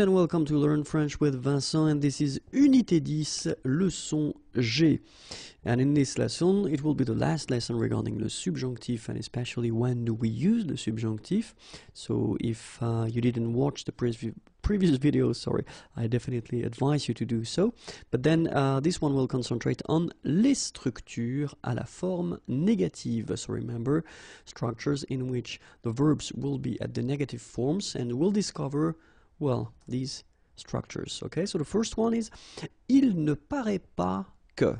And welcome to Learn French with Vincent, and this is Unité 10, leçon G. And in this lesson, it will be the last lesson regarding the subjunctive, and especially when do we use the subjunctive. So if you didn't watch the previous video, sorry, I definitely advise you to do so. But then this one will concentrate on les structures à la forme négative. So remember, structures in which the verbs will be at the negative forms, and we'll discover, well, these structures. Okay, so the first one is il ne paraît pas que.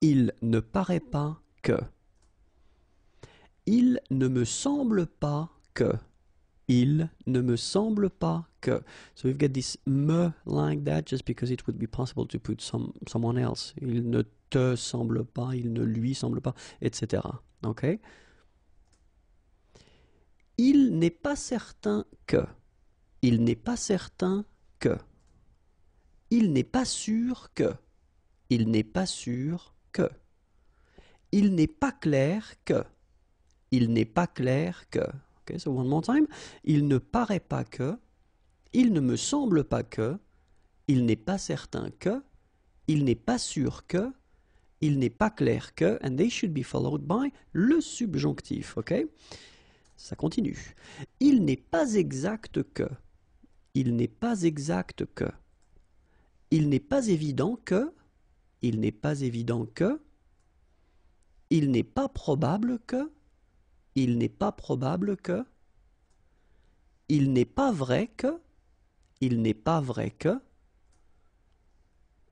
Il ne paraît pas que. Il ne me semble pas que. Il ne me semble pas que. So we've got this me like that just because it would be possible to put someone else. Il ne te semble pas, il ne lui semble pas, etc. Okay? Il n'est pas certain que. Il n'est pas certain que. Il n'est pas sûr que. Il n'est pas sûr que. Il n'est pas clair que. Il n'est pas clair que. Okay, so one more time. Il ne paraît pas que. Il ne me semble pas que. Il n'est pas certain que. Il n'est pas sûr que. Il n'est pas clair que. And they should be followed by le subjonctif. Okay? Ça continue. Il n'est pas exact que. Il n'est pas exact que. Il n'est pas évident que. Il n'est pas évident que. Il n'est pas probable que. Il n'est pas probable que. Il n'est pas vrai que. Il n'est pas vrai que.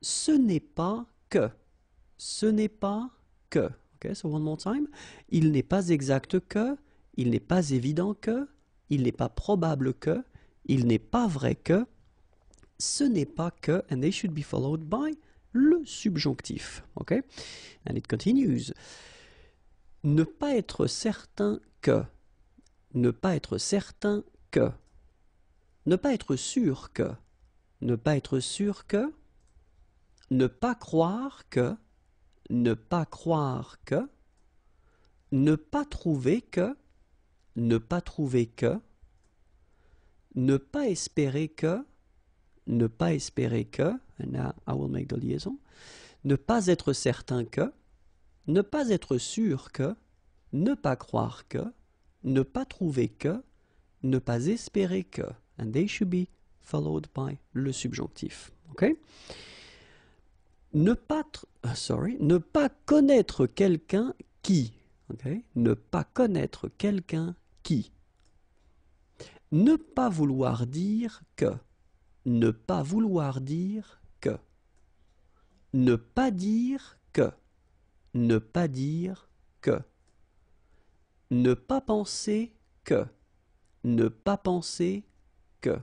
Ce n'est pas que. Ce n'est pas que. Okay, so one more time. Il n'est pas exact que. Il n'est pas évident que. Il n'est pas probable que. Il n'est pas vrai que. Ce n'est pas que. And they should be followed by le subjonctif. Okay? And it continues. Ne pas être certain que. Ne pas être certain que. Ne pas être sûr que. Ne pas être sûr que. Ne pas croire que. Ne pas croire que. Ne pas trouver que. Ne pas trouver que. Ne pas espérer que. Ne pas espérer que. And now I will make the liaison. Ne pas être certain que. Ne pas être sûr que. Ne pas croire que. Ne pas trouver que. Ne pas espérer que. And they should be followed by le subjonctif. Okay? Ne pas connaître quelqu'un qui. Okay? Ne pas connaître quelqu'un qui. Ne pas vouloir dire que. Ne pas vouloir dire que. Ne pas dire que. Ne pas dire que. Ne pas penser que. Ne pas penser que.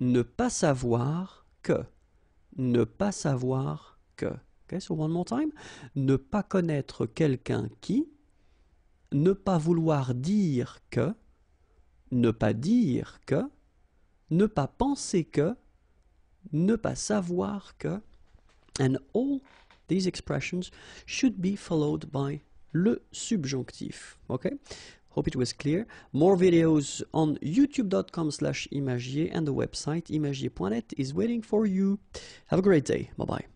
Ne pas savoir que. Ne pas savoir que. Okay, so one more time. Ne pas connaître quelqu'un qui. Ne pas vouloir dire que. Ne pas dire que. Ne pas penser que. Ne pas savoir que. And all these expressions should be followed by le subjonctif. Okay? Hope it was clear. More videos on youtube.com/imagier, and the website imagier.net is waiting for you. Have a great day. Bye-bye.